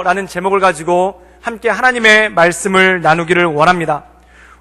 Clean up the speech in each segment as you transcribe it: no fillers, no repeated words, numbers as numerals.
라는 제목을 가지고 함께 하나님의 말씀을 나누기를 원합니다.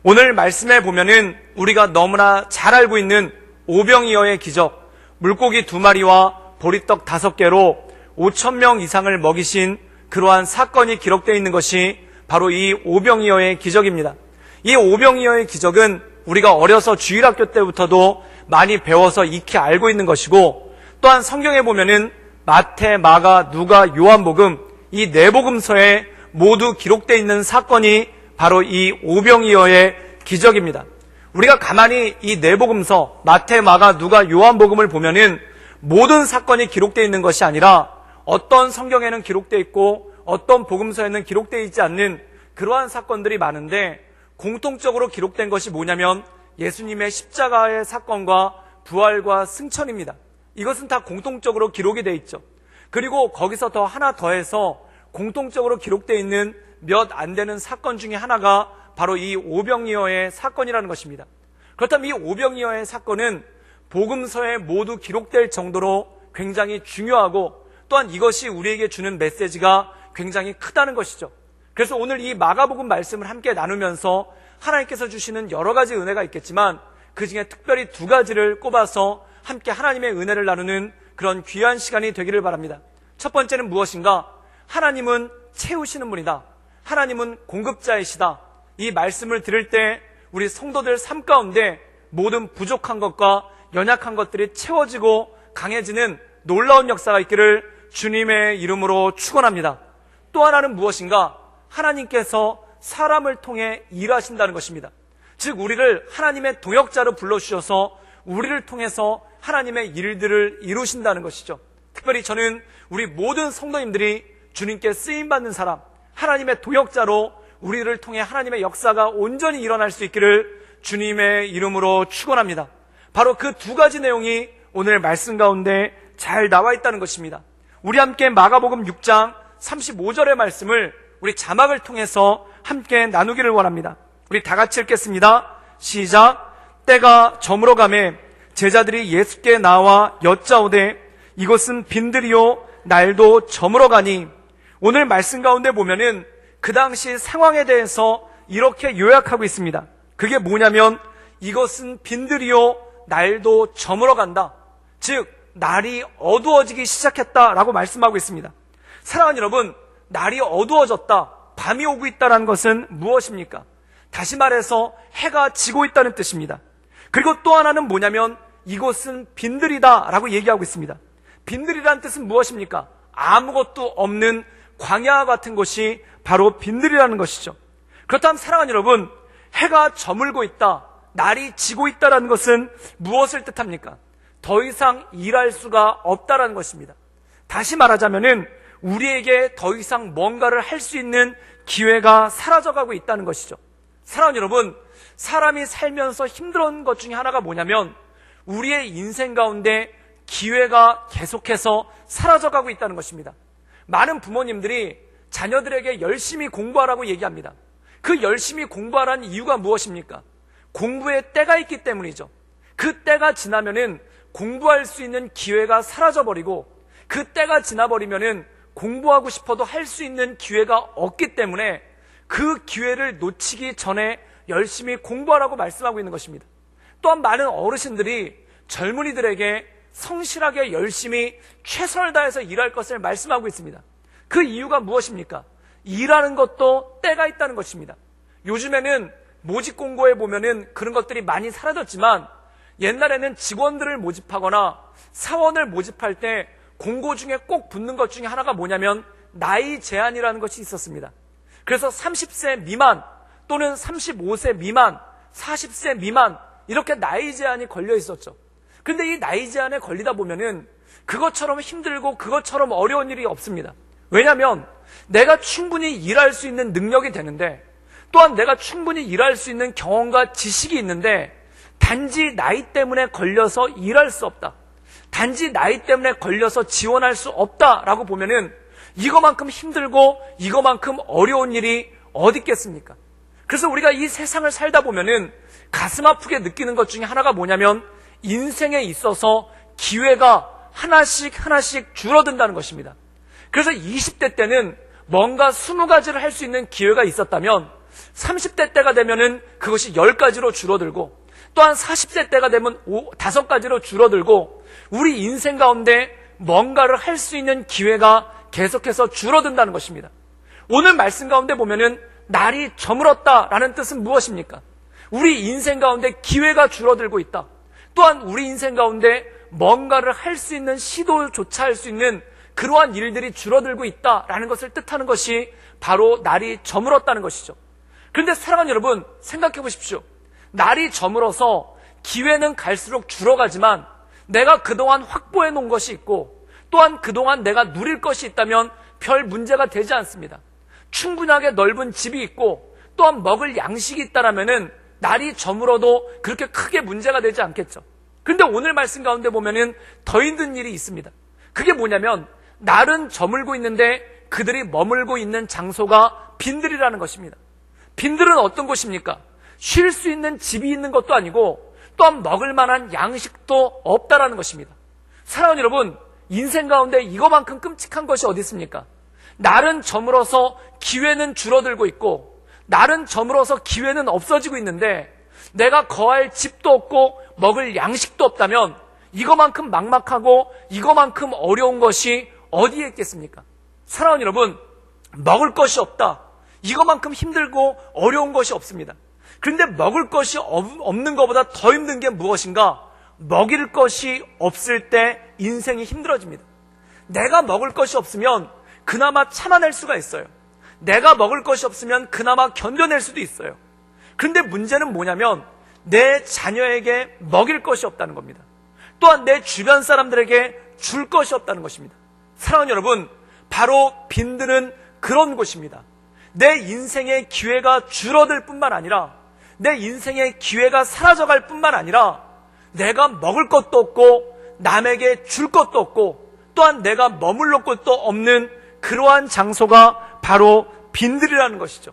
오늘 말씀에 보면은 우리가 너무나 잘 알고 있는 오병이어의 기적, 물고기 2마리와 보리떡 5개로 5,000명 이상을 먹이신 그러한 사건이 기록되어 있는 것이 바로 이 오병이어의 기적입니다. 이 오병이어의 기적은 우리가 어려서 주일학교 때부터도 많이 배워서 익히 알고 있는 것이고, 또한 성경에 보면은 마태, 마가, 누가, 요한복음 이 4복음서에 모두 기록되어 있는 사건이 바로 이 오병이어의 기적입니다. 우리가 가만히 이 4복음서 마태, 마가, 누가, 요한복음을 보면은 모든 사건이 기록되어 있는 것이 아니라 어떤 성경에는 기록되어 있고 어떤 복음서에는 기록되어 있지 않는 그러한 사건들이 많은데, 공통적으로 기록된 것이 뭐냐면 예수님의 십자가의 사건과 부활과 승천입니다. 이것은 다 공통적으로 기록이 되어 있죠. 그리고 거기서 더 하나 더해서 공통적으로 기록되어 있는 몇 안 되는 사건 중에 하나가 바로 이 오병이어의 사건이라는 것입니다. 그렇다면 이 오병이어의 사건은 복음서에 모두 기록될 정도로 굉장히 중요하고, 또한 이것이 우리에게 주는 메시지가 굉장히 크다는 것이죠. 그래서 오늘 이 마가복음 말씀을 함께 나누면서 하나님께서 주시는 여러 가지 은혜가 있겠지만 그 중에 특별히 2가지를 꼽아서 함께 하나님의 은혜를 나누는 그런 귀한 시간이 되기를 바랍니다. 첫 번째는 무엇인가? 하나님은 채우시는 분이다. 하나님은 공급자이시다. 이 말씀을 들을 때 우리 성도들 삶 가운데 모든 부족한 것과 연약한 것들이 채워지고 강해지는 놀라운 역사가 있기를 주님의 이름으로 축원합니다. 또 하나는 무엇인가? 하나님께서 사람을 통해 일하신다는 것입니다. 즉 우리를 하나님의 동역자로 불러주셔서 우리를 통해서 하나님의 일들을 이루신다는 것이죠. 특별히 저는 우리 모든 성도님들이 주님께 쓰임받는 사람, 하나님의 동역자로 우리를 통해 하나님의 역사가 온전히 일어날 수 있기를 주님의 이름으로 축원합니다. 바로 그 2가지 내용이 오늘 말씀 가운데 잘 나와 있다는 것입니다. 우리 함께 마가복음 6장 35절의 말씀을 우리 자막을 통해서 함께 나누기를 원합니다. 우리 다 같이 읽겠습니다. 시작. 때가 저물어 가매 제자들이 예수께 나와 여짜오되 이것은 빈들이요 날도 저물어 가니. 오늘 말씀 가운데 보면은 그 당시 상황에 대해서 이렇게 요약하고 있습니다. 그게 뭐냐면 이것은 빈들이요 날도 저물어 간다. 즉 날이 어두워지기 시작했다라고 말씀하고 있습니다. 사랑하는 여러분, 날이 어두워졌다, 밤이 오고 있다는 것은 무엇입니까? 다시 말해서 해가 지고 있다는 뜻입니다. 그리고 또 하나는 뭐냐면 이곳은 빈들이다 라고 얘기하고 있습니다. 빈들이라는 뜻은 무엇입니까? 아무것도 없는 광야 같은 곳이 바로 빈들이라는 것이죠. 그렇다면 사랑하는 여러분, 해가 저물고 있다, 날이 지고 있다는 것은 무엇을 뜻합니까? 더 이상 일할 수가 없다라는 것입니다. 다시 말하자면은 우리에게 더 이상 뭔가를 할 수 있는 기회가 사라져가고 있다는 것이죠. 사랑하는 여러분, 사람이 살면서 힘들었던 것 중에 하나가 뭐냐면 우리의 인생 가운데 기회가 계속해서 사라져가고 있다는 것입니다. 많은 부모님들이 자녀들에게 열심히 공부하라고 얘기합니다. 그 열심히 공부하라는 이유가 무엇입니까? 공부에 때가 있기 때문이죠. 그 때가 지나면은 공부할 수 있는 기회가 사라져버리고, 그 때가 지나버리면은 공부하고 싶어도 할 수 있는 기회가 없기 때문에 그 기회를 놓치기 전에 열심히 공부하라고 말씀하고 있는 것입니다. 또한 많은 어르신들이 젊은이들에게 성실하게 열심히 최선을 다해서 일할 것을 말씀하고 있습니다. 그 이유가 무엇입니까? 일하는 것도 때가 있다는 것입니다. 요즘에는 모집 공고에 보면은 그런 것들이 많이 사라졌지만 옛날에는 직원들을 모집하거나 사원을 모집할 때 공고 중에 꼭 붙는 것 중에 하나가 뭐냐면 나이 제한이라는 것이 있었습니다. 그래서 30세 미만 또는 35세 미만, 40세 미만 이렇게 나이 제한이 걸려 있었죠. 근데 이 나이 제한에 걸리다 보면은 그것처럼 힘들고 그것처럼 어려운 일이 없습니다. 왜냐하면 내가 충분히 일할 수 있는 능력이 되는데, 또한 내가 충분히 일할 수 있는 경험과 지식이 있는데 단지 나이 때문에 걸려서 일할 수 없다, 단지 나이 때문에 걸려서 지원할 수 없다라고 보면은 이거만큼 힘들고 이거만큼 어려운 일이 어디 있겠습니까? 그래서 우리가 이 세상을 살다 보면은 가슴 아프게 느끼는 것 중에 하나가 뭐냐면 인생에 있어서 기회가 하나씩 줄어든다는 것입니다. 그래서 20대 때는 뭔가 20가지를 할 수 있는 기회가 있었다면 30대 때가 되면은 그것이 10가지로 줄어들고 또한 40세 때가 되면 5가지로 줄어들고 우리 인생 가운데 뭔가를 할 수 있는 기회가 계속해서 줄어든다는 것입니다. 오늘 말씀 가운데 보면은 날이 저물었다라는 뜻은 무엇입니까? 우리 인생 가운데 기회가 줄어들고 있다. 또한 우리 인생 가운데 뭔가를 할 수 있는 시도조차 할 수 있는 그러한 일들이 줄어들고 있다라는 것을 뜻하는 것이 바로 날이 저물었다는 것이죠. 그런데 사랑하는 여러분, 생각해 보십시오. 날이 저물어서 기회는 갈수록 줄어가지만 내가 그동안 확보해 놓은 것이 있고 또한 그동안 내가 누릴 것이 있다면 별 문제가 되지 않습니다. 충분하게 넓은 집이 있고 또한 먹을 양식이 있다라면은 날이 저물어도 그렇게 크게 문제가 되지 않겠죠. 그런데 오늘 말씀 가운데 보면은 더 힘든 일이 있습니다. 그게 뭐냐면 날은 저물고 있는데 그들이 머물고 있는 장소가 빈들이라는 것입니다. 빈들은 어떤 곳입니까? 쉴 수 있는 집이 있는 것도 아니고 또한 먹을 만한 양식도 없다라는 것입니다. 사랑하는 여러분, 인생 가운데 이거만큼 끔찍한 것이 어디 있습니까? 날은 저물어서 기회는 줄어들고 있고 날은 저물어서 기회는 없어지고 있는데 내가 거할 집도 없고 먹을 양식도 없다면 이거만큼 막막하고 이거만큼 어려운 것이 어디에 있겠습니까? 사랑하는 여러분, 먹을 것이 없다. 이거만큼 힘들고 어려운 것이 없습니다. 그런데 먹을 것이 없는 것보다 더 힘든 게 무엇인가? 먹일 것이 없을 때 인생이 힘들어집니다. 내가 먹을 것이 없으면 그나마 참아낼 수가 있어요. 내가 먹을 것이 없으면 그나마 견뎌낼 수도 있어요. 그런데 문제는 뭐냐면 내 자녀에게 먹일 것이 없다는 겁니다. 또한 내 주변 사람들에게 줄 것이 없다는 것입니다. 사랑하는 여러분, 바로 빈들은 그런 곳입니다. 내 인생의 기회가 줄어들 뿐만 아니라 내 인생의 기회가 사라져갈 뿐만 아니라 내가 먹을 것도 없고 남에게 줄 것도 없고 또한 내가 머물러 곳도 없는 그러한 장소가 바로 빈들이라는 것이죠.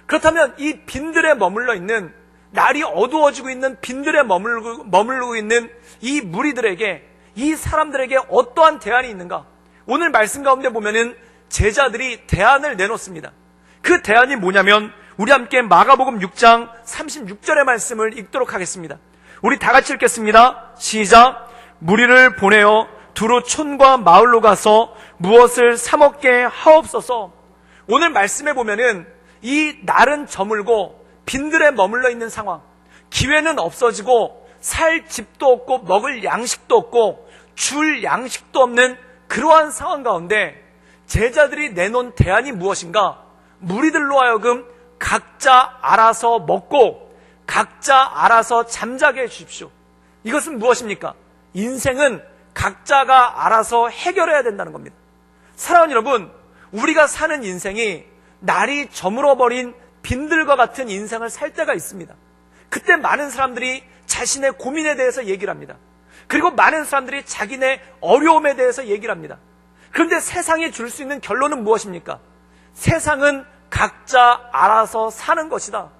그렇다면 이 빈들에 머물러 있는, 날이 어두워지고 있는 빈들에 머물고 있는 이 무리들에게, 이 사람들에게 어떠한 대안이 있는가? 오늘 말씀 가운데 보면은 제자들이 대안을 내놓습니다. 그 대안이 뭐냐면 우리 함께 마가복음 6장 36절의 말씀을 읽도록 하겠습니다. 우리 다 같이 읽겠습니다. 시작. 무리를 보내어 두루 촌과 마을로 가서 무엇을 사 먹게 하옵소서. 오늘 말씀에 보면은 이 날은 저물고 빈들에 머물러 있는 상황, 기회는 없어지고 살 집도 없고 먹을 양식도 없고 줄 양식도 없는 그러한 상황 가운데 제자들이 내놓은 대안이 무엇인가? 무리들로 하여금 각자 알아서 먹고 각자 알아서 잠자게 해주십시오. 이것은 무엇입니까? 인생은 각자가 알아서 해결해야 된다는 겁니다. 사랑하는 여러분, 우리가 사는 인생이 날이 저물어버린 빈들과 같은 인생을 살 때가 있습니다. 그때 많은 사람들이 자신의 고민에 대해서 얘기를 합니다. 그리고 많은 사람들이 자기네 어려움에 대해서 얘기를 합니다. 그런데 세상이 줄 수 있는 결론은 무엇입니까? 세상은 각자 알아서 사는 것이다.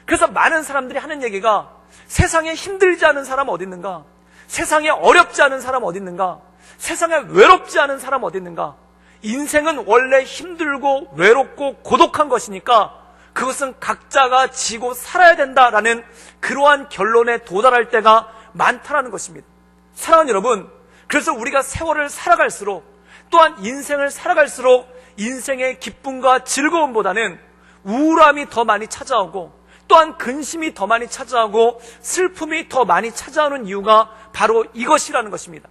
그래서 많은 사람들이 하는 얘기가 세상에 힘들지 않은 사람 어디 있는가? 세상에 어렵지 않은 사람 어디 있는가? 세상에 외롭지 않은 사람 어디 있는가? 인생은 원래 힘들고 외롭고 고독한 것이니까 그것은 각자가 지고 살아야 된다라는 그러한 결론에 도달할 때가 많다라는 것입니다. 사랑하는 여러분, 그래서 우리가 세월을 살아갈수록 또한 인생을 살아갈수록 인생의 기쁨과 즐거움보다는 우울함이 더 많이 찾아오고 또한 근심이 더 많이 찾아오고 슬픔이 더 많이 찾아오는 이유가 바로 이것이라는 것입니다.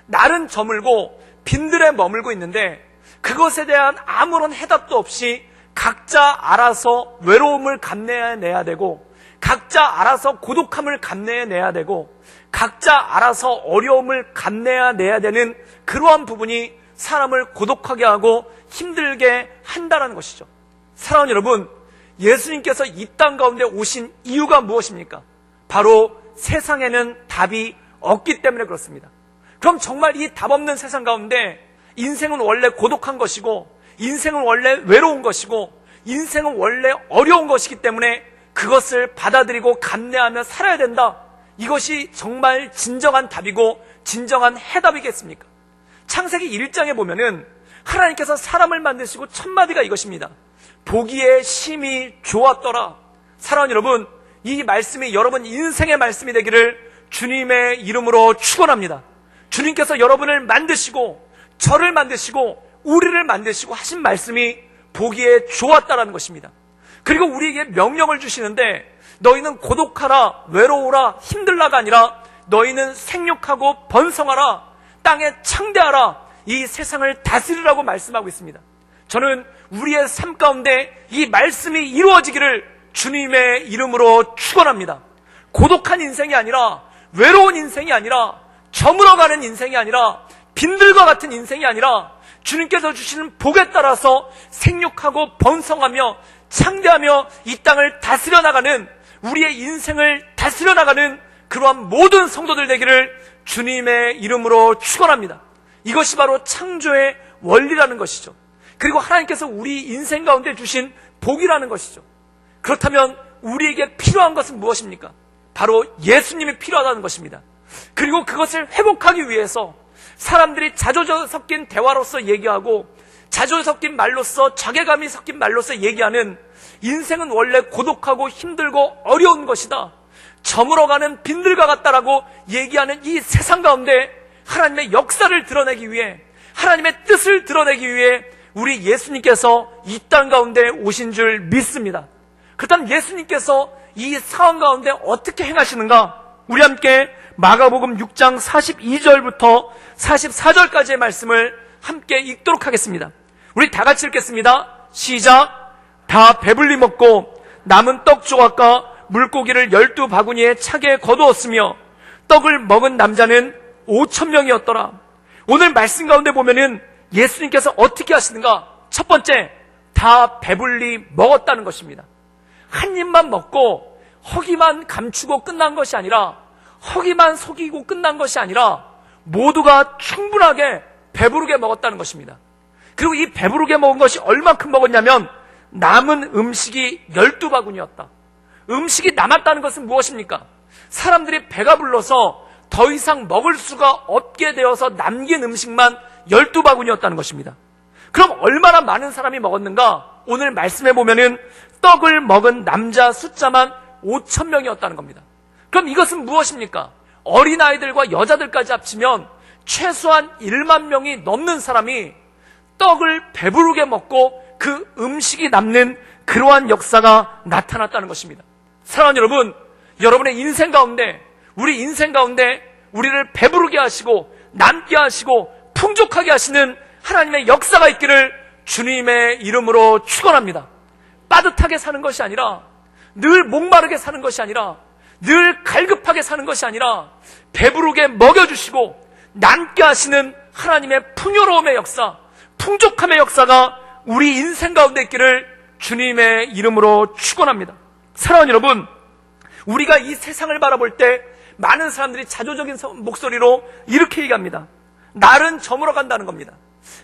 날은 저물고 빈들에 머물고 있는데 그것에 대한 아무런 해답도 없이 각자 알아서 외로움을 감내해내야 되고 각자 알아서 고독함을 감내해내야 되고 각자 알아서 어려움을 감내해내야 되는 그러한 부분이 사람을 고독하게 하고 힘들게 한다는 것이죠. 사랑하는 여러분, 예수님께서 이 땅 가운데 오신 이유가 무엇입니까? 바로 세상에는 답이 없기 때문에 그렇습니다. 그럼 정말 이 답 없는 세상 가운데 인생은 원래 고독한 것이고 인생은 원래 외로운 것이고 인생은 원래 어려운 것이기 때문에 그것을 받아들이고 감내하며 살아야 된다. 이것이 정말 진정한 답이고 진정한 해답이겠습니까? 창세기 1장에 보면은 하나님께서 사람을 만드시고 첫 마디가 이것입니다. 보기에 심히 좋았더라. 사랑하는 여러분, 이 말씀이 여러분 인생의 말씀이 되기를 주님의 이름으로 축원합니다. 주님께서 여러분을 만드시고 저를 만드시고 우리를 만드시고 하신 말씀이 보기에 좋았다라는 것입니다. 그리고 우리에게 명령을 주시는데 너희는 고독하라, 외로우라, 힘들라가 아니라 너희는 생육하고 번성하라, 땅에 창대하라, 이 세상을 다스리라고 말씀하고 있습니다. 저는 우리의 삶 가운데 이 말씀이 이루어지기를 주님의 이름으로 축원합니다. 고독한 인생이 아니라, 외로운 인생이 아니라, 저물어가는 인생이 아니라, 빈들과 같은 인생이 아니라 주님께서 주시는 복에 따라서 생육하고 번성하며 창대하며 이 땅을 다스려 나가는, 우리의 인생을 다스려 나가는 그러한 모든 성도들 되기를 주님의 이름으로 축원합니다. 이것이 바로 창조의 원리라는 것이죠. 그리고 하나님께서 우리 인생 가운데 주신 복이라는 것이죠. 그렇다면 우리에게 필요한 것은 무엇입니까? 바로 예수님이 필요하다는 것입니다. 그리고 그것을 회복하기 위해서 사람들이 자조 섞인 대화로서 얘기하고 자조 섞인 말로서 자괴감이 섞인 말로서 얘기하는 인생은 원래 고독하고 힘들고 어려운 것이다, 저물어가는 빈들과 같다라고 얘기하는 이 세상 가운데 하나님의 역사를 드러내기 위해, 하나님의 뜻을 드러내기 위해 우리 예수님께서 이 땅 가운데 오신 줄 믿습니다. 그렇다면 예수님께서 이 상황 가운데 어떻게 행하시는가? 우리 함께 마가복음 6장 42절부터 44절까지의 말씀을 함께 읽도록 하겠습니다. 우리 다 같이 읽겠습니다. 시작. 다 배불리 먹고 남은 떡 조각과 물고기를 12바구니에 차게 거두었으며 떡을 먹은 남자는 5,000명이었더라. 오늘 말씀 가운데 보면은 예수님께서 어떻게 하시는가? 첫 번째, 다 배불리 먹었다는 것입니다. 한 입만 먹고 허기만 감추고 끝난 것이 아니라, 허기만 속이고 끝난 것이 아니라 모두가 충분하게 배부르게 먹었다는 것입니다. 그리고 이 배부르게 먹은 것이 얼만큼 먹었냐면 남은 음식이 12바구니였다. 음식이 남았다는 것은 무엇입니까? 사람들이 배가 불러서 더 이상 먹을 수가 없게 되어서 남긴 음식만 12바구니였다는 것입니다. 그럼 얼마나 많은 사람이 먹었는가? 오늘 말씀해 보면은 떡을 먹은 남자 숫자만 5,000명이었다는 겁니다. 그럼 이것은 무엇입니까? 어린아이들과 여자들까지 합치면 최소한 1만 명이 넘는 사람이 떡을 배부르게 먹고 그 음식이 남는 그러한 역사가 나타났다는 것입니다. 사랑하는 여러분, 여러분의 인생 가운데, 우리 인생 가운데 우리를 배부르게 하시고 남게 하시고 풍족하게 하시는 하나님의 역사가 있기를 주님의 이름으로 축원합니다. 빠듯하게 사는 것이 아니라, 늘 목마르게 사는 것이 아니라, 늘 갈급하게 사는 것이 아니라 배부르게 먹여주시고 남게 하시는 하나님의 풍요로움의 역사, 풍족함의 역사가 우리 인생 가운데 있기를 주님의 이름으로 축원합니다. 사랑하는 여러분, 우리가 이 세상을 바라볼 때 많은 사람들이 자조적인 목소리로 이렇게 얘기합니다. 날은 저물어 간다는 겁니다.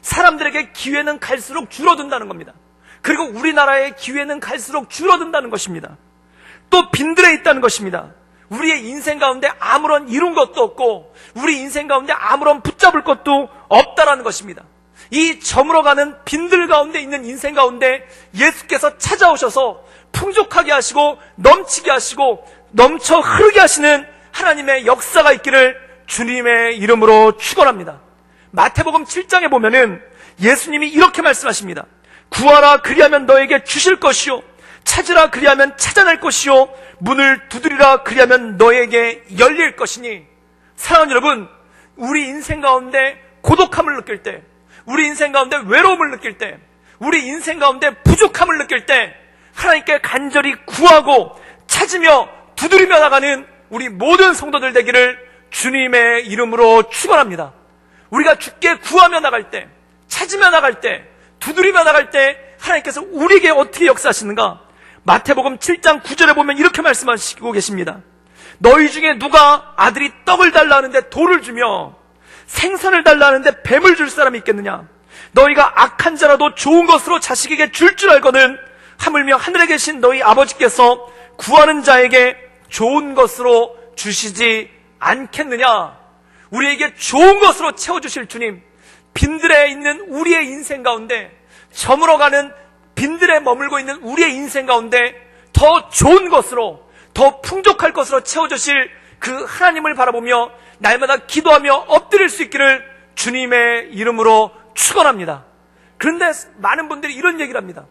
사람들에게 기회는 갈수록 줄어든다는 겁니다. 그리고 우리나라의 기회는 갈수록 줄어든다는 것입니다. 또 빈들에 있다는 것입니다. 우리의 인생 가운데 아무런 이룬 것도 없고 우리 인생 가운데 아무런 붙잡을 것도 없다라는 것입니다. 이 저물어가는 빈들 가운데 있는 인생 가운데 예수께서 찾아오셔서 풍족하게 하시고 넘치게 하시고 넘쳐 흐르게 하시는 하나님의 역사가 있기를 주님의 이름으로 축원합니다. 마태복음 7장에 보면은 예수님이 이렇게 말씀하십니다. 구하라 그리하면 너에게 주실 것이요, 찾으라 그리하면 찾아낼 것이요, 문을 두드리라 그리하면 너에게 열릴 것이니. 사랑하는 여러분, 우리 인생 가운데 고독함을 느낄 때, 우리 인생 가운데 외로움을 느낄 때, 우리 인생 가운데 부족함을 느낄 때 하나님께 간절히 구하고 찾으며 두드리며 나가는 우리 모든 성도들 되기를 주님의 이름으로 축원합니다. 우리가 주께 구하며 나갈 때, 찾으며 나갈 때, 두드리며 나갈 때 하나님께서 우리에게 어떻게 역사하시는가? 마태복음 7장 9절에 보면 이렇게 말씀하시고 계십니다. 너희 중에 누가 아들이 떡을 달라 하는데 돌을 주며 생선을 달라 하는데 뱀을 줄 사람이 있겠느냐? 너희가 악한 자라도 좋은 것으로 자식에게 줄 줄 알거든 하물며 하늘에 계신 너희 아버지께서 구하는 자에게 좋은 것으로 주시지 않겠느냐? 우리에게 좋은 것으로 채워주실 주님, 빈들에 있는 우리의 인생 가운데, 저물어가는 빈들에 머물고 있는 우리의 인생 가운데 더 좋은 것으로, 더 풍족할 것으로 채워주실 그 하나님을 바라보며 날마다 기도하며 엎드릴 수 있기를 주님의 이름으로 축원합니다. 그런데 많은 분들이 이런 얘기를 합니다.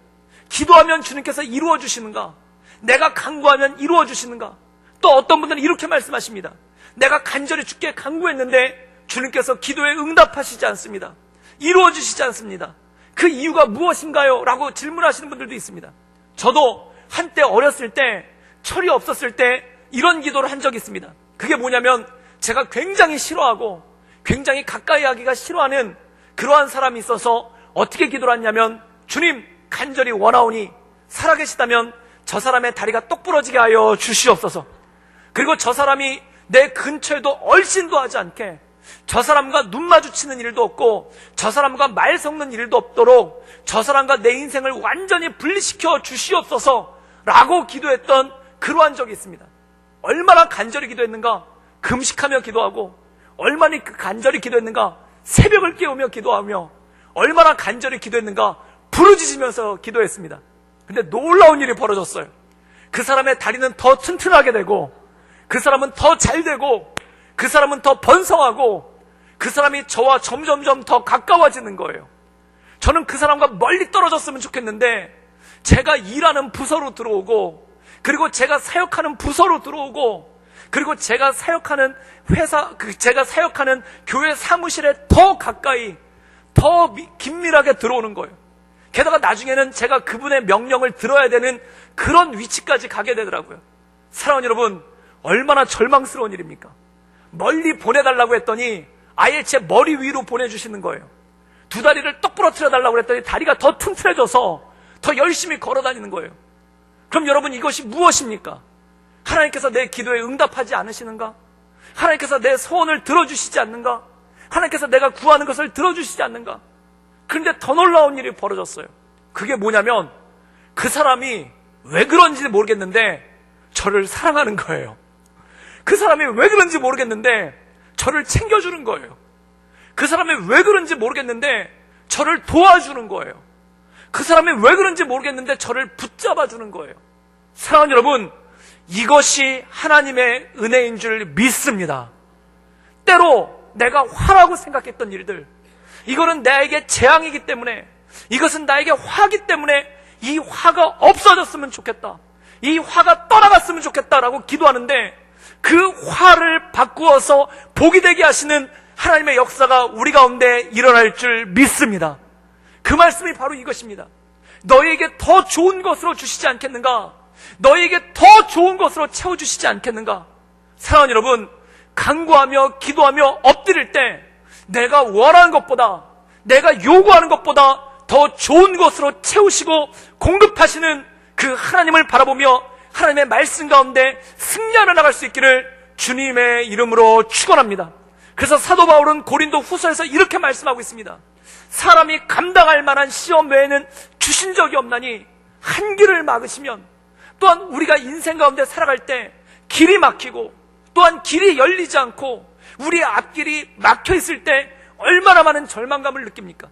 기도하면 주님께서 이루어 주시는가? 내가 간구하면 이루어 주시는가? 또 어떤 분들은 이렇게 말씀하십니다. 내가 간절히 주께 간구했는데 주님께서 기도에 응답하시지 않습니다. 이루어 주시지 않습니다. 그 이유가 무엇인가요? 라고 질문하시는 분들도 있습니다. 저도 한때 어렸을 때, 철이 없었을 때 이런 기도를 한 적이 있습니다. 그게 뭐냐면, 제가 굉장히 싫어하고 굉장히 가까이 하기가 싫어하는 그러한 사람이 있어서 어떻게 기도를 했냐면, 주님, 간절히 원하오니 살아계시다면 저 사람의 다리가 똑 부러지게 하여 주시옵소서. 그리고 저 사람이 내 근처에도 얼씬도 하지 않게, 저 사람과 눈 마주치는 일도 없고 저 사람과 말 섞는 일도 없도록 저 사람과 내 인생을 완전히 분리시켜 주시옵소서 라고 기도했던 그러한 적이 있습니다. 얼마나 간절히 기도했는가? 금식하며 기도하고, 얼마나 간절히 기도했는가? 새벽을 깨우며 기도하며, 얼마나 간절히 기도했는가? 부르짖으면서 기도했습니다. 근데 놀라운 일이 벌어졌어요. 그 사람의 다리는 더 튼튼하게 되고, 그 사람은 더 잘 되고, 그 사람은 더 번성하고, 그 사람이 저와 점점점 더 가까워지는 거예요. 저는 그 사람과 멀리 떨어졌으면 좋겠는데, 제가 일하는 부서로 들어오고, 그리고 제가 사역하는 부서로 들어오고, 그리고 제가 사역하는 회사, 제가 사역하는 교회 사무실에 더 가까이, 더 긴밀하게 들어오는 거예요. 게다가 나중에는 제가 그분의 명령을 들어야 되는 그런 위치까지 가게 되더라고요. 사랑하는 여러분, 얼마나 절망스러운 일입니까? 멀리 보내달라고 했더니 아예 제 머리 위로 보내주시는 거예요. 두 다리를 똑 부러뜨려 달라고 했더니 다리가 더 튼튼해져서 더 열심히 걸어다니는 거예요. 그럼 여러분, 이것이 무엇입니까? 하나님께서 내 기도에 응답하지 않으시는가? 하나님께서 내 소원을 들어주시지 않는가? 하나님께서 내가 구하는 것을 들어주시지 않는가? 그런데 더 놀라운 일이 벌어졌어요. 그게 뭐냐면, 그 사람이 왜 그런지 모르겠는데 저를 사랑하는 거예요. 그 사람이 왜 그런지 모르겠는데 저를 챙겨주는 거예요. 그 사람이 왜 그런지 모르겠는데 저를 도와주는 거예요. 그 사람이 왜 그런지 모르겠는데 저를 붙잡아주는 거예요. 사랑하는 여러분, 이것이 하나님의 은혜인 줄 믿습니다. 때로 내가 화라고 생각했던 일들, 이거는 나에게 재앙이기 때문에, 이것은 나에게 화기 때문에 이 화가 없어졌으면 좋겠다, 이 화가 떠나갔으면 좋겠다라고 기도하는데, 그 화를 바꾸어서 복이 되게 하시는 하나님의 역사가 우리 가운데 일어날 줄 믿습니다. 그 말씀이 바로 이것입니다. 너희에게 더 좋은 것으로 주시지 않겠는가? 너희에게 더 좋은 것으로 채워주시지 않겠는가? 사랑하는 여러분, 간구하며 기도하며 엎드릴 때 내가 원하는 것보다, 내가 요구하는 것보다 더 좋은 것으로 채우시고 공급하시는 그 하나님을 바라보며 하나님의 말씀 가운데 승리하러 나갈 수 있기를 주님의 이름으로 축원합니다. 그래서 사도 바울은 고린도 후서에서 이렇게 말씀하고 있습니다. 사람이 감당할 만한 시험 외에는 주신 적이 없나니 한 길을 막으시면, 또한 우리가 인생 가운데 살아갈 때 길이 막히고 또한 길이 열리지 않고 우리의 앞길이 막혀 있을 때 얼마나 많은 절망감을 느낍니까?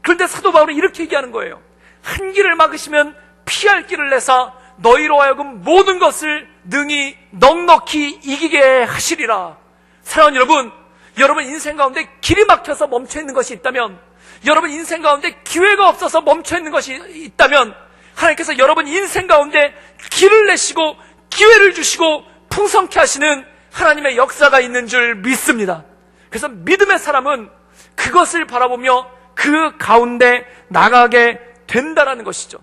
그런데 사도 바울은 이렇게 얘기하는 거예요. 한 길을 막으시면 피할 길을 내사 너희로 하여금 모든 것을 능히 넉넉히 이기게 하시리라. 사랑하는 여러분, 여러분 인생 가운데 길이 막혀서 멈춰 있는 것이 있다면, 여러분 인생 가운데 기회가 없어서 멈춰 있는 것이 있다면, 하나님께서 여러분 인생 가운데 길을 내시고 기회를 주시고 풍성케 하시는 하나님의 역사가 있는 줄 믿습니다. 그래서 믿음의 사람은 그것을 바라보며 그 가운데 나가게 된다라는 것이죠.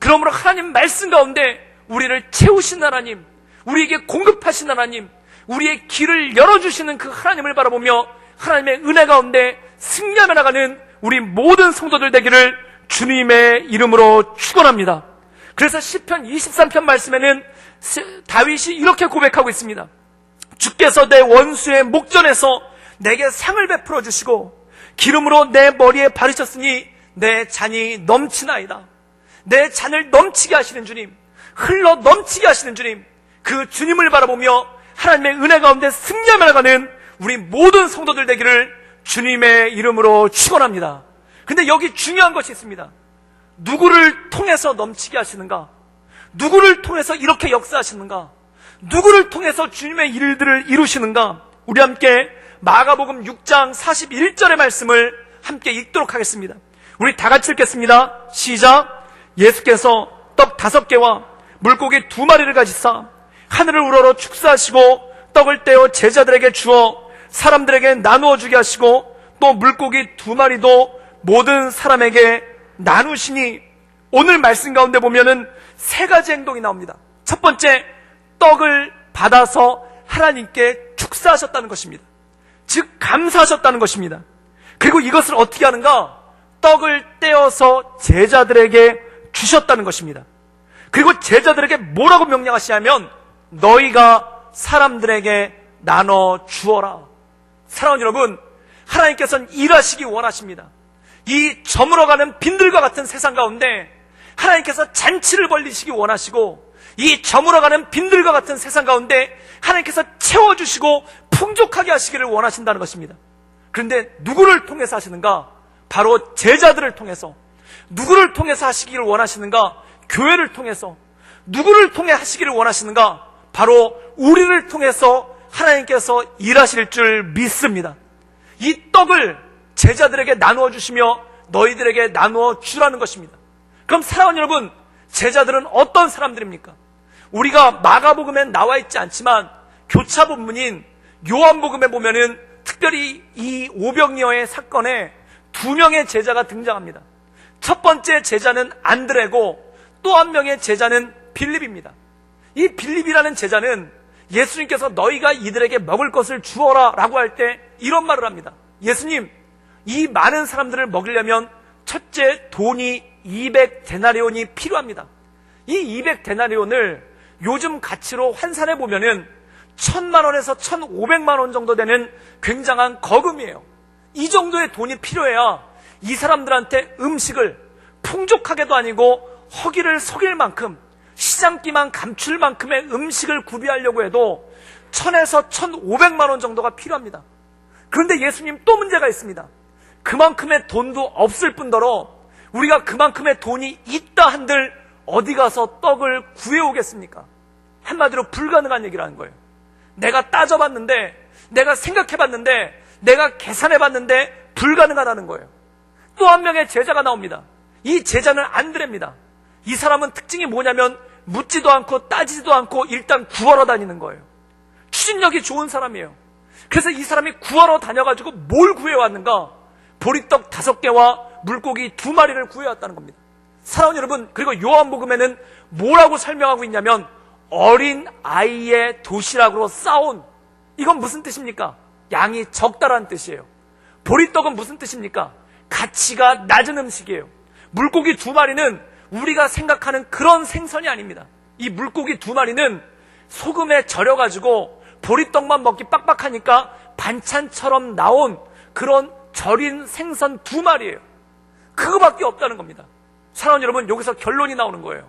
그러므로 하나님 말씀 가운데 우리를 채우신 하나님, 우리에게 공급하신 하나님, 우리의 길을 열어주시는 그 하나님을 바라보며 하나님의 은혜 가운데 승리하며 나가는 우리 모든 성도들 되기를 주님의 이름으로 축원합니다. 그래서 시편 23편 말씀에는 다윗이 이렇게 고백하고 있습니다. 주께서 내 원수의 목전에서 내게 상을 베풀어 주시고 기름으로 내 머리에 바르셨으니 내 잔이 넘치나이다. 내 잔을 넘치게 하시는 주님, 흘러 넘치게 하시는 주님, 그 주님을 바라보며 하나님의 은혜 가운데 승리하며 나가는 우리 모든 성도들 되기를 주님의 이름으로 축원합니다. 근데 여기 중요한 것이 있습니다. 누구를 통해서 넘치게 하시는가? 누구를 통해서 이렇게 역사하시는가? 누구를 통해서 주님의 일들을 이루시는가? 우리 함께 마가복음 6장 41절의 말씀을 함께 읽도록 하겠습니다. 우리 다 같이 읽겠습니다. 시작. 예수께서 떡 5개와 물고기 2마리를 가지사 하늘을 우러러 축사하시고 떡을 떼어 제자들에게 주어 사람들에게 나누어 주게 하시고 또 물고기 2마리도 모든 사람에게 나누시니, 오늘 말씀 가운데 보면은 3가지 행동이 나옵니다. 첫 번째, 떡을 받아서 하나님께 축사하셨다는 것입니다. 즉 감사하셨다는 것입니다. 그리고 이것을 어떻게 하는가? 떡을 떼어서 제자들에게 주셨다는 것입니다. 그리고 제자들에게 뭐라고 명령하시냐면 너희가 사람들에게 나눠 주어라. 사랑하는 여러분, 하나님께서는 일하시기 원하십니다. 이 저물어가는 빈들과 같은 세상 가운데 하나님께서 잔치를 벌리시기 원하시고, 이 저물어가는 빈들과 같은 세상 가운데 하나님께서 채워주시고 풍족하게 하시기를 원하신다는 것입니다. 그런데 누구를 통해서 하시는가? 바로 제자들을 통해서. 누구를 통해서 하시기를 원하시는가? 교회를 통해서. 누구를 통해 하시기를 원하시는가? 바로 우리를 통해서 하나님께서 일하실 줄 믿습니다. 이 떡을 제자들에게 나누어 주시며 너희들에게 나누어 주라는 것입니다. 그럼 사랑하는 여러분, 제자들은 어떤 사람들입니까? 우리가 마가복음엔 나와 있지 않지만 교차 본문인 요한복음에 보면은 특별히 이 오병이어의 사건에 2명의 제자가 등장합니다. 첫 번째 제자는 안드레고 또 한 명의 제자는 빌립입니다. 이 빌립이라는 제자는 예수님께서 너희가 이들에게 먹을 것을 주어라 라고 할 때 이런 말을 합니다. 예수님, 이 많은 사람들을 먹이려면 첫째 돈이 200데나리온이 필요합니다. 이 200데나리온을 요즘 가치로 환산해 보면은 1000만 원에서 1500만 원 정도 되는 굉장한 거금이에요. 이 정도의 돈이 필요해야 이 사람들한테 음식을 풍족하게도 아니고 허기를 속일 만큼, 시장기만 감출 만큼의 음식을 구비하려고 해도 1000에서 1500만 원 정도가 필요합니다. 그런데 예수님 또 문제가 있습니다. 그만큼의 돈도 없을 뿐더러 우리가 그만큼의 돈이 있다 한들 어디 가서 떡을 구해오겠습니까? 한마디로 불가능한 얘기라는 거예요. 내가 따져봤는데, 내가 생각해봤는데, 내가 계산해봤는데 불가능하다는 거예요. 또 한 명의 제자가 나옵니다. 이 제자는 안드레입니다. 이 사람은 특징이 뭐냐면 묻지도 않고 따지지도 않고 일단 구하러 다니는 거예요. 추진력이 좋은 사람이에요. 그래서 이 사람이 구하러 다녀가지고 뭘 구해왔는가? 보리떡 5개와 물고기 2마리를 구해왔다는 겁니다. 사랑하는 여러분, 그리고 요한복음에는 뭐라고 설명하고 있냐면 어린 아이의 도시락으로 싸온, 이건 무슨 뜻입니까? 양이 적다라는 뜻이에요. 보리떡은 무슨 뜻입니까? 가치가 낮은 음식이에요. 물고기 2마리는 우리가 생각하는 그런 생선이 아닙니다. 이 물고기 2마리는 소금에 절여가지고 보리떡만 먹기 빡빡하니까 반찬처럼 나온 그런 절인 생선 2마리예요. 그거밖에 없다는 겁니다. 사랑하는 여러분, 여기서 결론이 나오는 거예요.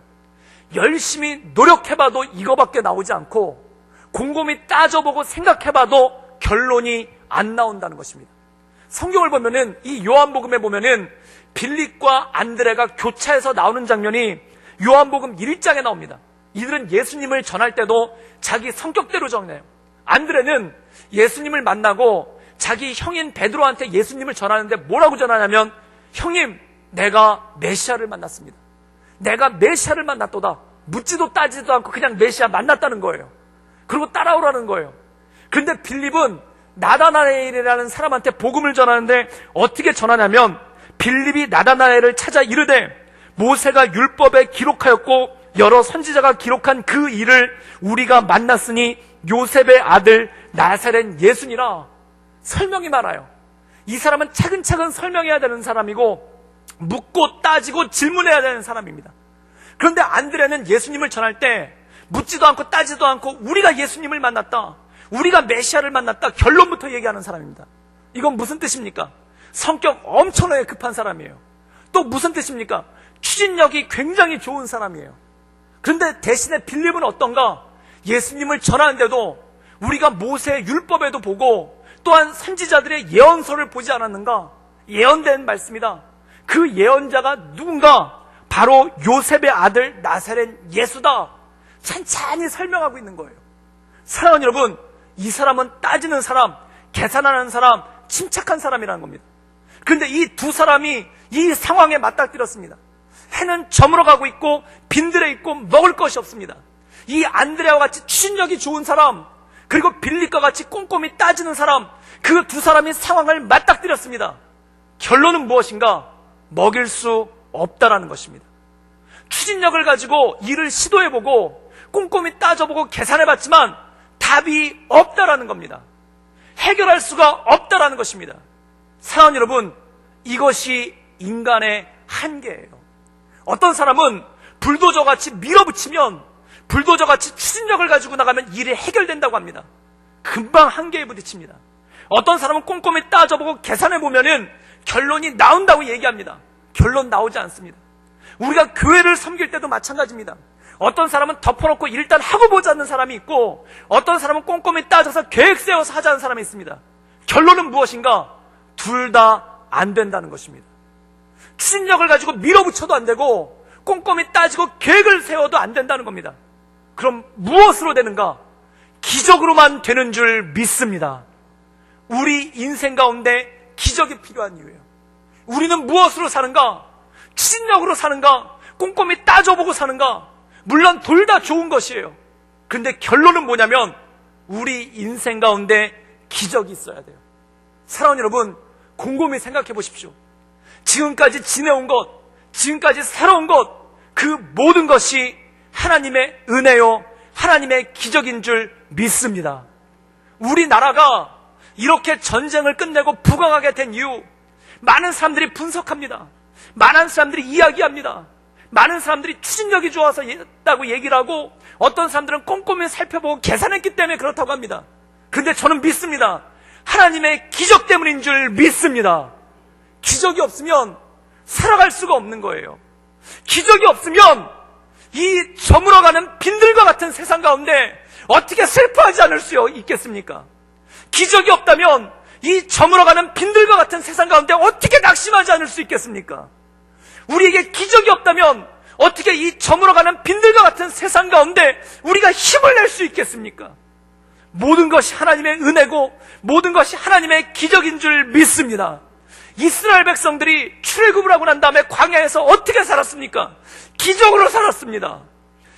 열심히 노력해봐도 이거밖에 나오지 않고 곰곰이 따져보고 생각해봐도 결론이 안 나온다는 것입니다. 성경을 보면은, 이 요한복음에 보면은 빌립과 안드레가 교차해서 나오는 장면이 요한복음 1장에 나옵니다. 이들은 예수님을 전할 때도 자기 성격대로 전해요. 안드레는 예수님을 만나고 자기 형인 베드로한테 예수님을 전하는데 뭐라고 전하냐면, 형님, 내가 메시아를 만났습니다. 내가 메시아를 만났도다. 묻지도 따지도 않고 그냥 메시아 만났다는 거예요. 그리고 따라오라는 거예요. 그런데 빌립은 나다나엘이라는 사람한테 복음을 전하는데 어떻게 전하냐면, 빌립이 나다나엘을 찾아 이르되 모세가 율법에 기록하였고 여러 선지자가 기록한 그 일을 우리가 만났으니 요셉의 아들 나사렛 예수니라. 설명이 많아요. 이 사람은 차근차근 설명해야 되는 사람이고 묻고 따지고 질문해야 되는 사람입니다. 그런데 안드레는 예수님을 전할 때 묻지도 않고 따지도 않고 우리가 예수님을 만났다, 우리가 메시아를 만났다, 결론부터 얘기하는 사람입니다. 이건 무슨 뜻입니까? 성격 엄청나게 급한 사람이에요. 또 무슨 뜻입니까? 추진력이 굉장히 좋은 사람이에요. 그런데 대신에 빌립은 어떤가? 예수님을 전하는데도 우리가 모세의 율법에도 보고 또한 선지자들의 예언서를 보지 않았는가? 예언된 말씀이다. 그 예언자가 누군가? 바로 요셉의 아들 나사렛 예수다. 찬찬히 설명하고 있는 거예요. 사랑하는 여러분, 이 사람은 따지는 사람, 계산하는 사람, 침착한 사람이라는 겁니다. 그런데 이 두 사람이 이 상황에 맞닥뜨렸습니다. 해는 저물어가고 있고 빈들에 있고 먹을 것이 없습니다. 이 안드레아와 같이 추진력이 좋은 사람, 그리고 빌립과 같이 꼼꼼히 따지는 사람, 그 두 사람이 상황을 맞닥뜨렸습니다. 결론은 무엇인가? 먹일 수 없다라는 것입니다. 추진력을 가지고 일을 시도해보고 꼼꼼히 따져보고 계산해봤지만 답이 없다라는 겁니다. 해결할 수가 없다라는 것입니다. 사랑하는 여러분, 이것이 인간의 한계예요. 어떤 사람은 불도저같이 밀어붙이면, 불도저같이 추진력을 가지고 나가면 일이 해결된다고 합니다. 금방 한계에 부딪힙니다. 어떤 사람은 꼼꼼히 따져보고 계산해보면은 결론이 나온다고 얘기합니다. 결론 나오지 않습니다. 우리가 교회를 섬길 때도 마찬가지입니다. 어떤 사람은 덮어놓고 일단 하고 보자는 사람이 있고, 어떤 사람은 꼼꼼히 따져서 계획 세워서 하자는 사람이 있습니다. 결론은 무엇인가? 둘 다 안 된다는 것입니다. 추진력을 가지고 밀어붙여도 안 되고 꼼꼼히 따지고 계획을 세워도 안 된다는 겁니다. 그럼 무엇으로 되는가? 기적으로만 되는 줄 믿습니다. 우리 인생 가운데 기적이 필요한 이유예요. 우리는 무엇으로 사는가? 추진력으로 사는가? 꼼꼼히 따져보고 사는가? 물론 둘 다 좋은 것이에요. 그런데 결론은 뭐냐면 우리 인생 가운데 기적이 있어야 돼요. 사랑하는 여러분, 곰곰이 생각해 보십시오. 지금까지 지내온 것, 지금까지 살아온 것, 그 모든 것이 하나님의 은혜요, 하나님의 기적인 줄 믿습니다. 우리나라가 이렇게 전쟁을 끝내고 부강하게 된 이유, 많은 사람들이 분석합니다. 많은 사람들이 이야기합니다. 많은 사람들이 추진력이 좋아서 했다고 얘기를 하고, 어떤 사람들은 꼼꼼히 살펴보고 계산했기 때문에 그렇다고 합니다. 그런데 저는 믿습니다. 하나님의 기적 때문인 줄 믿습니다. 기적이 없으면 살아갈 수가 없는 거예요. 기적이 없으면 이 저물어가는 빈들과 같은 세상 가운데 어떻게 슬퍼하지 않을 수 있겠습니까? 기적이 없다면 이 저물어가는 빈들과 같은 세상 가운데 어떻게 낙심하지 않을 수 있겠습니까? 우리에게 기적이 없다면 어떻게 이 저물어가는 빈들과 같은 세상 가운데 우리가 힘을 낼 수 있겠습니까? 모든 것이 하나님의 은혜고 모든 것이 하나님의 기적인 줄 믿습니다. 이스라엘 백성들이 출애굽을 하고 난 다음에 광야에서 어떻게 살았습니까? 기적으로 살았습니다.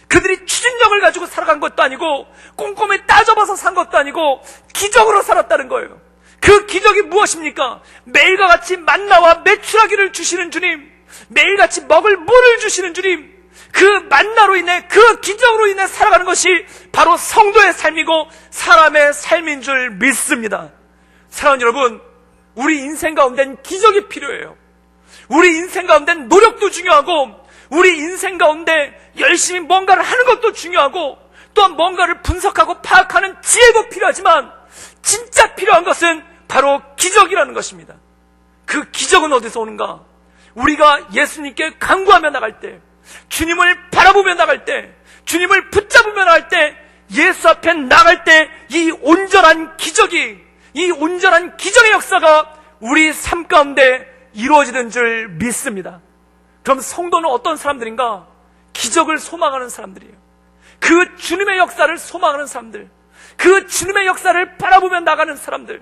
그들이 추진력을 가지고 살아간 것도 아니고 꼼꼼히 따져봐서 산 것도 아니고 기적으로 살았다는 거예요. 그 기적이 무엇입니까? 매일과 같이 만나와 메추라기를 주시는 주님, 매일같이 먹을 물을 주시는 주님, 그 만나로 인해, 그 기적으로 인해 살아가는 것이 바로 성도의 삶이고 사람의 삶인 줄 믿습니다. 사랑하는 여러분, 우리 인생 가운데는 기적이 필요해요. 우리 인생 가운데는 노력도 중요하고, 우리 인생 가운데 열심히 뭔가를 하는 것도 중요하고, 또한 뭔가를 분석하고 파악하는 지혜도 필요하지만 진짜 필요한 것은 바로 기적이라는 것입니다. 그 기적은 어디서 오는가? 우리가 예수님께 간구하며 나갈 때, 주님을 바라보며 나갈 때, 주님을 붙잡으며 나갈 때, 예수 앞에 나갈 때 이 온전한 기적이, 이 온전한 기적의 역사가 우리 삶 가운데 이루어지는 줄 믿습니다. 그럼 성도는 어떤 사람들인가? 기적을 소망하는 사람들이에요. 그 주님의 역사를 소망하는 사람들, 그 주님의 역사를 바라보며 나가는 사람들.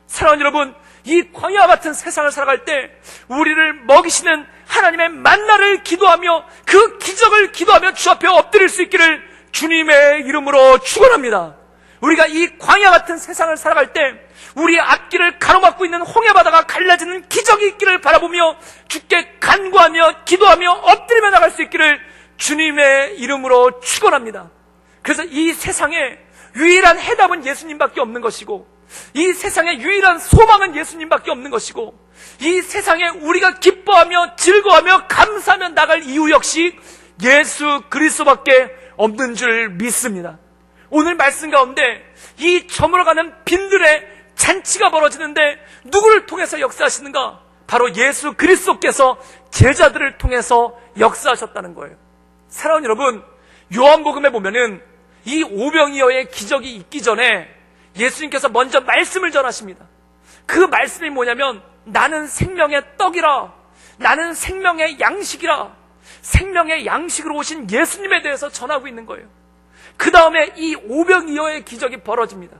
사랑하는 여러분, 이 광야 같은 세상을 살아갈 때 우리를 먹이시는 하나님의 만나를 기도하며 그 기적을 기도하며 주 앞에 엎드릴 수 있기를 주님의 이름으로 축원합니다. 우리가 이 광야 같은 세상을 살아갈 때 우리의 앞길을 가로막고 있는 홍해바다가 갈라지는 기적이 있기를 바라보며 주께 간구하며 기도하며 엎드리며 나갈 수 있기를 주님의 이름으로 축원합니다. 그래서 이 세상에 유일한 해답은 예수님밖에 없는 것이고, 이 세상의 유일한 소망은 예수님밖에 없는 것이고, 이 세상에 우리가 기뻐하며 즐거워하며 감사하며 나갈 이유 역시 예수 그리스도밖에 없는 줄 믿습니다. 오늘 말씀 가운데 이 저물어가는 빈들의 잔치가 벌어지는데 누구를 통해서 역사하시는가? 바로 예수 그리스도께서 제자들을 통해서 역사하셨다는 거예요. 사랑하는 여러분, 요한복음에 보면은 이 오병이어의 기적이 있기 전에 예수님께서 먼저 말씀을 전하십니다. 그 말씀이 뭐냐면 나는 생명의 떡이라, 나는 생명의 양식이라, 생명의 양식으로 오신 예수님에 대해서 전하고 있는 거예요. 그 다음에 이 오병이어의 기적이 벌어집니다.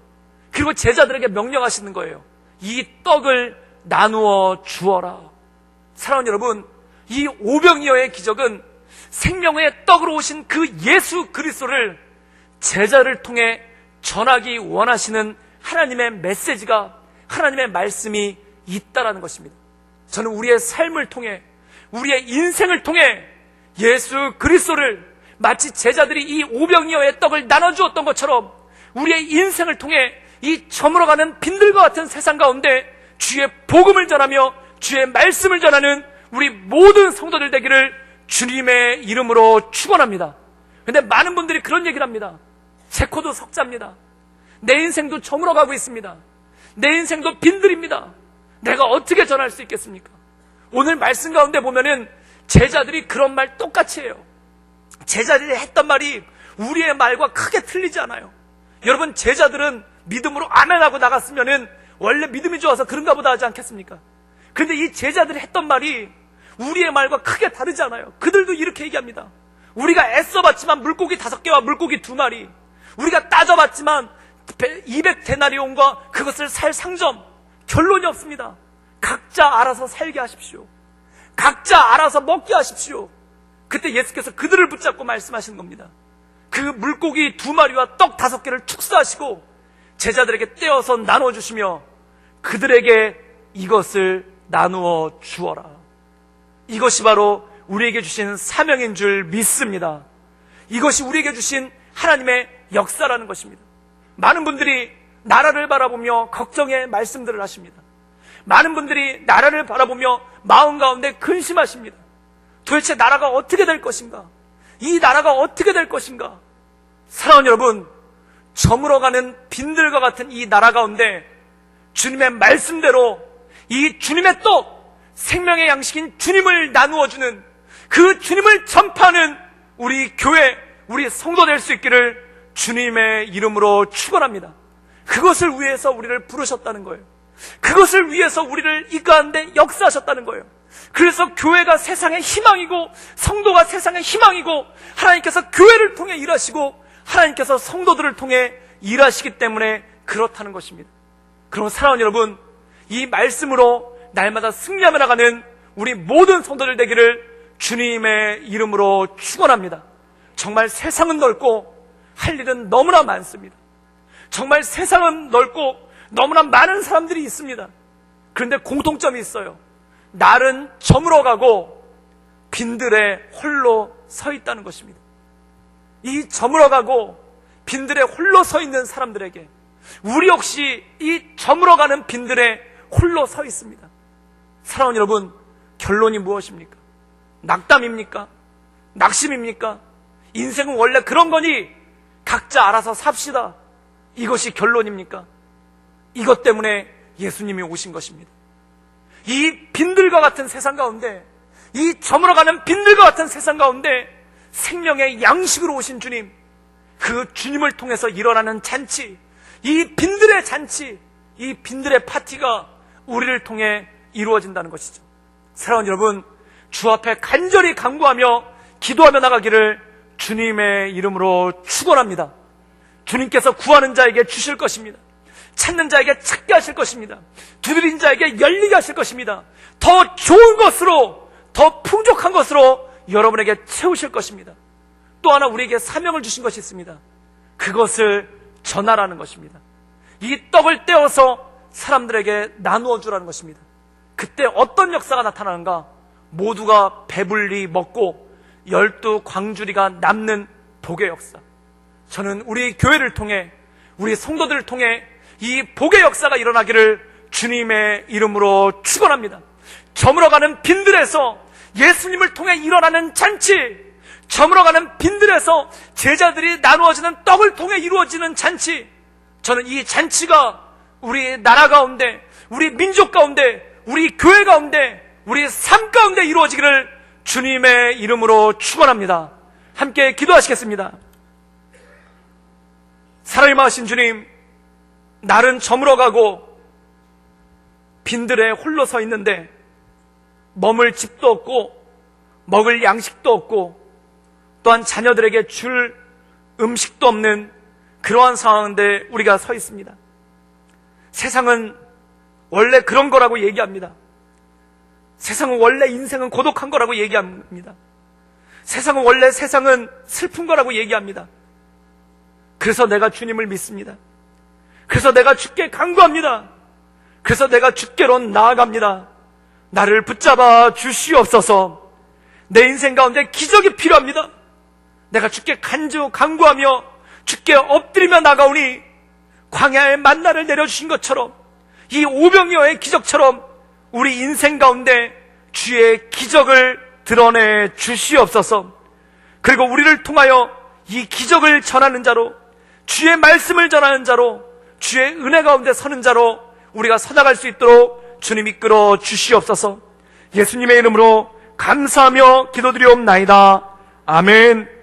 그리고 제자들에게 명령하시는 거예요. 이 떡을 나누어 주어라. 사랑하는 여러분, 이 오병이어의 기적은 생명의 떡으로 오신 그 예수 그리스도를 제자를 통해 전하기 원하시는 하나님의 메시지가, 하나님의 말씀이 있다라는 것입니다. 저는 우리의 삶을 통해, 우리의 인생을 통해 예수 그리스도를 마치 제자들이 이 오병이어의 떡을 나눠주었던 것처럼 우리의 인생을 통해 이 저물어가는 빈들과 같은 세상 가운데 주의 복음을 전하며 주의 말씀을 전하는 우리 모든 성도들 되기를 주님의 이름으로 축원합니다. 그런데 많은 분들이 그런 얘기를 합니다. 제 코도 석자입니다. 내 인생도 저물어가고 있습니다. 내 인생도 빈들입니다. 내가 어떻게 전할 수 있겠습니까? 오늘 말씀 가운데 보면은 제자들이 그런 말 똑같이 해요. 제자들이 했던 말이 우리의 말과 크게 틀리지 않아요. 여러분, 제자들은 믿음으로 아멘하고 나갔으면은 원래 믿음이 좋아서 그런가 보다 하지 않겠습니까? 그런데 이 제자들이 했던 말이 우리의 말과 크게 다르지 않아요. 그들도 이렇게 얘기합니다. 우리가 애써봤지만 물고기 5개와 물고기 2마리, 우리가 따져봤지만 200데나리온과 그것을 살 상점, 결론이 없습니다. 각자 알아서 살게 하십시오. 각자 알아서 먹게 하십시오. 그때 예수께서 그들을 붙잡고 말씀하시는 겁니다. 그 물고기 2마리와 떡 5개를 축사하시고 제자들에게 떼어서 나눠주시며 그들에게 이것을 나누어 주어라. 이것이 바로 우리에게 주신 사명인 줄 믿습니다. 이것이 우리에게 주신 하나님의 역사라는 것입니다. 많은 분들이 나라를 바라보며 걱정의 말씀들을 하십니다. 많은 분들이 나라를 바라보며 마음 가운데 근심하십니다. 도대체 나라가 어떻게 될 것인가? 이 나라가 어떻게 될 것인가? 사랑하는 여러분, 저물어가는 빈들과 같은 이 나라 가운데 주님의 말씀대로 이 주님의 떡, 생명의 양식인 주님을 나누어주는, 그 주님을 전파하는 우리 교회, 우리 성도 될 수 있기를 주님의 이름으로 축원합니다. 그것을 위해서 우리를 부르셨다는 거예요. 그것을 위해서 우리를 이 가운데 역사하셨다는 거예요. 그래서 교회가 세상의 희망이고 성도가 세상의 희망이고 하나님께서 교회를 통해 일하시고 하나님께서 성도들을 통해 일하시기 때문에 그렇다는 것입니다. 그럼 사랑하는 여러분, 이 말씀으로 날마다 승리하며 나가는 우리 모든 성도들 되기를 주님의 이름으로 축원합니다. 정말 세상은 넓고 할 일은 너무나 많습니다. 정말 세상은 넓고 너무나 많은 사람들이 있습니다. 그런데 공통점이 있어요. 날은 저물어가고 빈들에 홀로 서 있다는 것입니다. 이 저물어가고 빈들에 홀로 서 있는 사람들에게 우리 역시 이 저물어가는 빈들에 홀로 서 있습니다. 사랑하는 여러분, 결론이 무엇입니까? 낙담입니까? 낙심입니까? 인생은 원래 그런 거니 각자 알아서 삽시다, 이것이 결론입니까? 이것 때문에 예수님이 오신 것입니다. 이 빈들과 같은 세상 가운데, 이 저물어가는 빈들과 같은 세상 가운데 생명의 양식으로 오신 주님, 그 주님을 통해서 일어나는 잔치, 이 빈들의 잔치, 이 빈들의 파티가 우리를 통해 이루어진다는 것이죠. 사랑하는 여러분, 주 앞에 간절히 간구하며 기도하며 나가기를 주님의 이름으로 축원합니다. 주님께서 구하는 자에게 주실 것입니다. 찾는 자에게 찾게 하실 것입니다. 두드린 자에게 열리게 하실 것입니다. 더 좋은 것으로, 더 풍족한 것으로 여러분에게 채우실 것입니다. 또 하나 우리에게 사명을 주신 것이 있습니다. 그것을 전하라는 것입니다. 이 떡을 떼어서 사람들에게 나누어 주라는 것입니다. 그때 어떤 역사가 나타나는가? 모두가 배불리 먹고 12광주리가 남는 복의 역사. 저는 우리 교회를 통해, 우리 성도들을 통해 이 복의 역사가 일어나기를 주님의 이름으로 축원합니다. 저물어가는 빈들에서 예수님을 통해 일어나는 잔치, 저물어가는 빈들에서 제자들이 나누어지는 떡을 통해 이루어지는 잔치, 저는 이 잔치가 우리 나라 가운데, 우리 민족 가운데, 우리 교회 가운데, 우리 삶 가운데 이루어지기를 주님의 이름으로 축원합니다. 함께 기도하시겠습니다. 사랑이 많으신 주님, 날은 저물어가고 빈들에 홀로 서 있는데 머물 집도 없고 먹을 양식도 없고 또한 자녀들에게 줄 음식도 없는 그러한 상황인데 우리가 서 있습니다. 세상은 원래 그런 거라고 얘기합니다. 세상은 원래 인생은 고독한 거라고 얘기합니다. 세상은 원래 세상은 슬픈 거라고 얘기합니다. 그래서 내가 주님을 믿습니다. 그래서 내가 주께 간구합니다. 그래서 내가 주께로 나아갑니다. 나를 붙잡아 주시옵소서. 내 인생 가운데 기적이 필요합니다. 내가 주께 간구하며 주께 엎드리며 나가오니 광야의 만나를 내려주신 것처럼 이 오병이어의 기적처럼 우리 인생 가운데 주의 기적을 드러내 주시옵소서. 그리고 우리를 통하여 이 기적을 전하는 자로, 주의 말씀을 전하는 자로, 주의 은혜 가운데 서는 자로 우리가 서나갈 수 있도록 주님 이끌어 주시옵소서. 예수님의 이름으로 감사하며 기도드리옵나이다. 아멘.